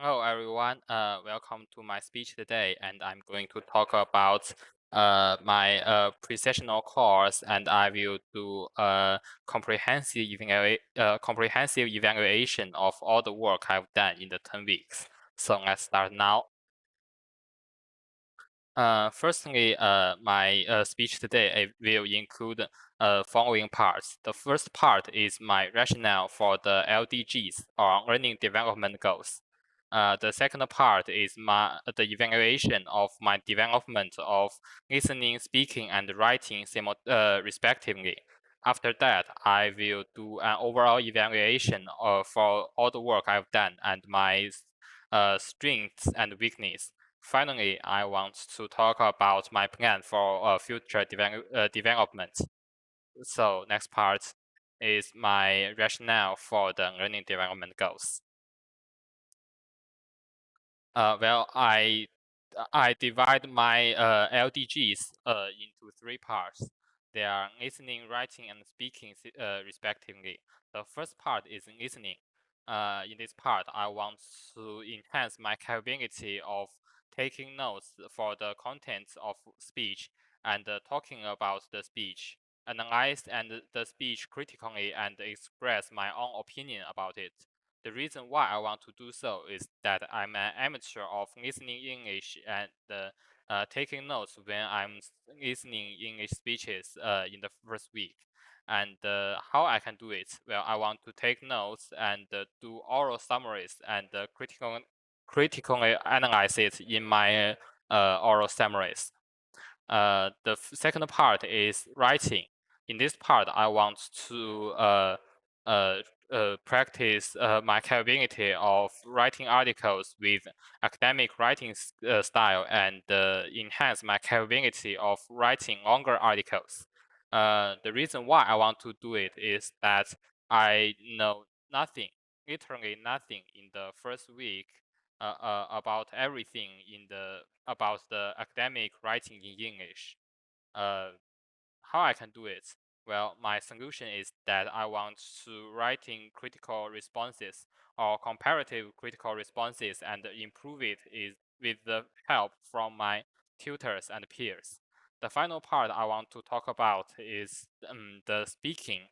Hello everyone, welcome to my speech today, and I'm going to talk about my precessional course, and I will do a comprehensive evaluation of all the work I've done in the 10 weeks. So let's start now. Firstly, my speech today will include following parts. The first part is my rationale for the LDGs, or Learning Development Goals. The second part is the evaluation of my development of listening, speaking, and writing respectively. After that, I will do an overall evaluation for all the work I've done and my strengths and weaknesses. Finally, I want to talk about my plan for future development. So next part is my rationale for the learning development goals. I divide my LDGs into three parts. They are listening, writing, and speaking respectively. The first part is listening. In this part, I want to enhance my capability of taking notes for the contents of speech and talking about the speech, analyze the speech critically, and express my own opinion about it. The reason why I want to do so is that I'm an amateur of listening English and taking notes when I'm listening English speeches in the first week. And how I can do it? Well, I want to take notes and do oral summaries and critically analyze it in my oral summaries. The second part is writing. In this part, I want to uh, practice my capability of writing articles with academic writing style and enhance my capability of writing longer articles. The reason why I want to do it is that I know nothing, literally nothing in the first week about everything about the academic writing in English. Uh, how I can do it? Well, my solution is that I want to writing critical responses or comparative critical responses and improve it is with the help from my tutors and peers. The final part I want to talk about is the speaking.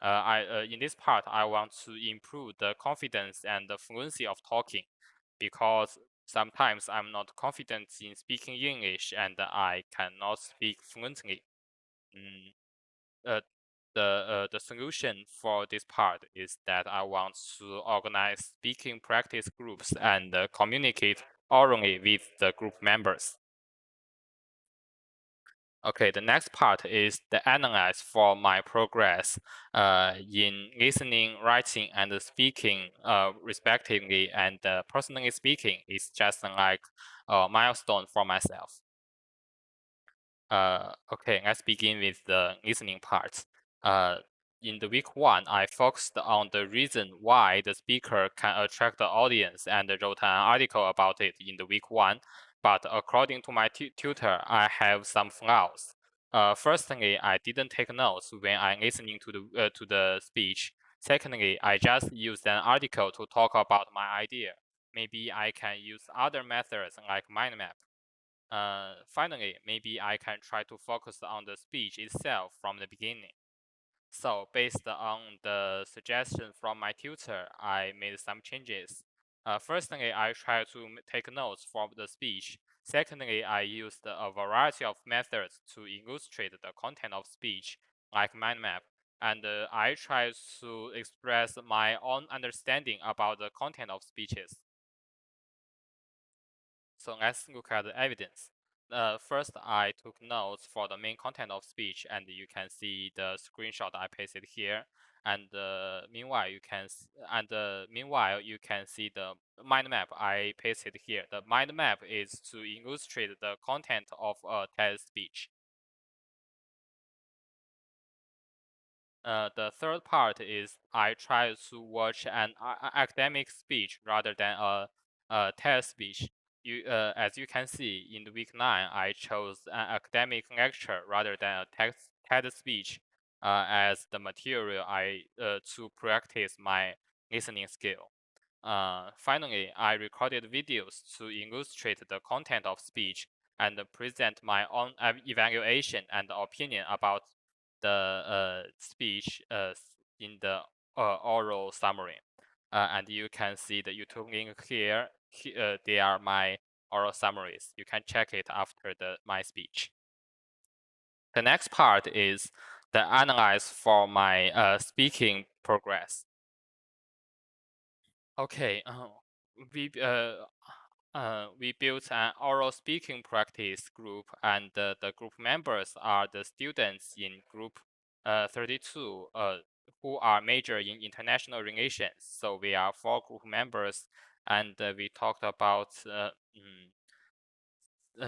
In this part, I want to improve the confidence and the fluency of talking because sometimes I'm not confident in speaking English and I cannot speak fluently. Mm, uh, the solution for this part is that I want to organize speaking practice groups and communicate orally with the group members. Okay, the next part is the analyze for my progress in listening, writing, and speaking respectively. And personally speaking, it's just like a milestone for myself. Okay, let's begin with the listening part. Uh, in the week one, I focused on the reason why the speaker can attract the audience and wrote an article about it in the week one. But according to my tutor, I have some flaws. Firstly, I didn't take notes when I'm listening to the speech. Secondly, I just used an article to talk about my idea. Maybe I can use other methods like mind map. Finally, maybe I can try to focus on the speech itself from the beginning. So based on the suggestion from my tutor, I made some changes. Firstly, I tried to take notes from the speech. Secondly, I used a variety of methods to illustrate the content of speech, like mind map. And I tried to express my own understanding about the content of speeches. So let's look at the evidence. First, I took notes for the main content of speech, and you can see the screenshot I pasted here. And meanwhile, you can see the mind map I pasted here. The mind map is to illustrate the content of a TED speech. The third part is I try to watch an academic speech rather than a TED speech. As you can see, in the week 9, I chose an academic lecture rather than a TED speech as the material to practice my listening skill. Finally, I recorded videos to illustrate the content of speech and present my own evaluation and opinion about the speech in the oral summary. And you can see the YouTube link here. They are my oral summaries. You can check it after my speech. The next part is the analyze for my speaking progress. Okay, we built an oral speaking practice group, and the group members are the students in group 32 who are major in international relations. So we are 4 group members, and we talked about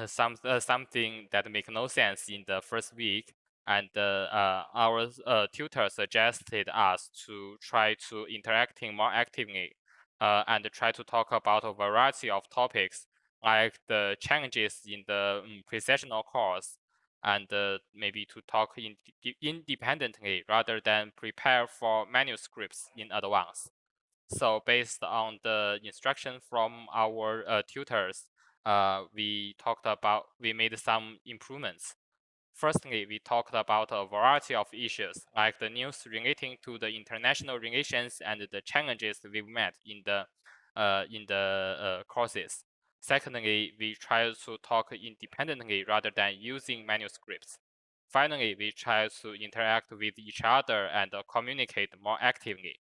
something that make no sense in the first week, and our tutor suggested us to try to interacting more actively and try to talk about a variety of topics like the challenges in the pre-sessional course, and maybe to talk independently rather than prepare for manuscripts in advance. So based on the instruction from our tutors, we made some improvements. Firstly, we talked about a variety of issues like the news relating to the international relations and the challenges we've met in the courses. Secondly, we try to talk independently rather than using manuscripts. Finally, we try to interact with each other and communicate more actively.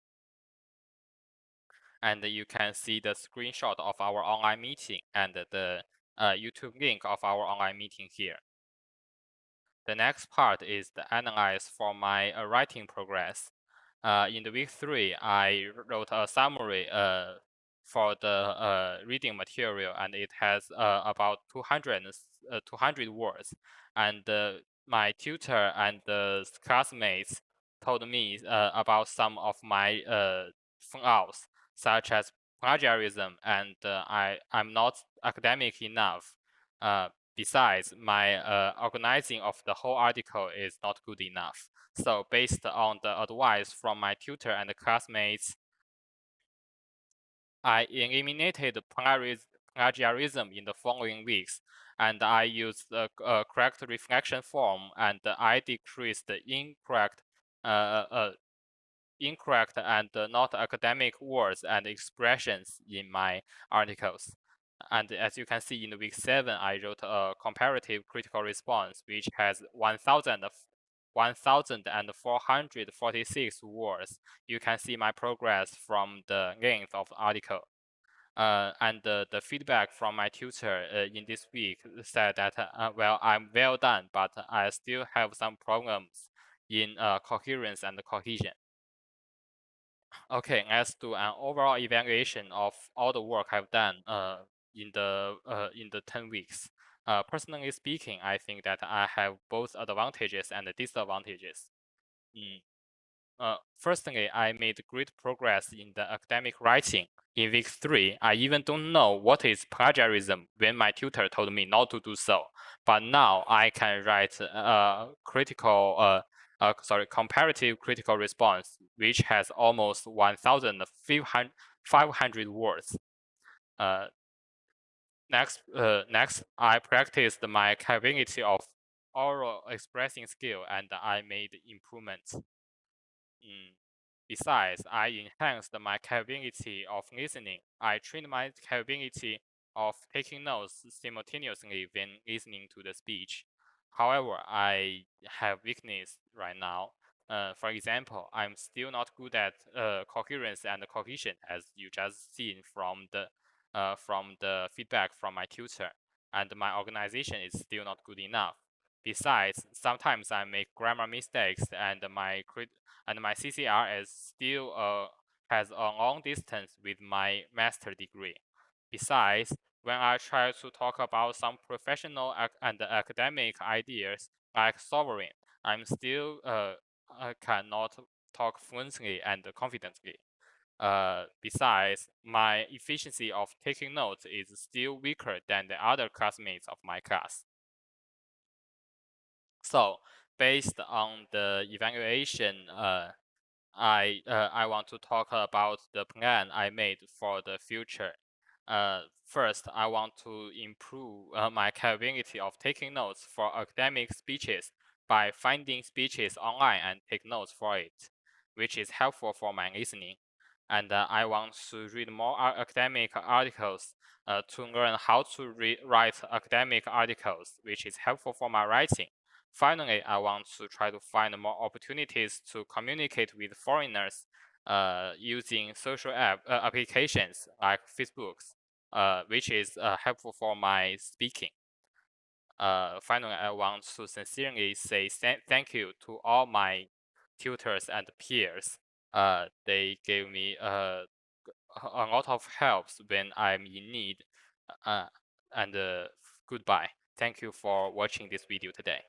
And you can see the screenshot of our online meeting and the YouTube link of our online meeting here. The next part is the analyze for my writing progress. In the week 3, I wrote a summary for the reading material, and it has about 200 words. And my tutor and the classmates told me about some of my flaws, such as plagiarism, and I'm not academic enough. Besides, my organizing of the whole article is not good enough. So based on the advice from my tutor and classmates, I eliminated plagiarism in the following weeks, and I used the correct reflection form, and I decreased the incorrect and not academic words and expressions in my articles. And as you can see in week 7, I wrote a comparative critical response, which has 1,446 words. You can see my progress from the length of the article. And the feedback from my tutor in this week said that, well, I'm well done, but I still have some problems in coherence and cohesion. Okay, let's do an overall evaluation of all the work I've done in the 10 weeks. Personally speaking, I think that I have both advantages and disadvantages. Firstly, I made great progress in the academic writing. In week 3, I even don't know what is plagiarism when my tutor told me not to do so. But now I can write comparative critical response, which has almost 1,500 words. Next, I practiced my capability of oral expressing skill, and I made improvements. Besides, I enhanced my capability of listening. I trained my capability of taking notes simultaneously when listening to the speech. However, I have weakness right now. For example, I'm still not good at coherence and cohesion, as you just seen from the feedback from my tutor, and my organization is still not good enough. Besides, sometimes I make grammar mistakes, and my CCR is still has a long distance with my master degree. Besides, when I try to talk about some professional and academic ideas like sovereign, I'm still I cannot talk fluently and confidently. Besides, my efficiency of taking notes is still weaker than the other classmates of my class. So, based on the evaluation I want to talk about the plan I made for the future. First, I want to improve my capability of taking notes for academic speeches by finding speeches online and take notes for it, which is helpful for my listening. And I want to read more academic articles to learn how to write academic articles, which is helpful for my writing. Finally, I want to try to find more opportunities to communicate with foreigners using social applications like Facebook, which is helpful for my speaking. Finally, I want to sincerely say thank you to all my tutors and peers. They gave me a lot of helps when I'm in need. And goodbye. Thank you for watching this video today.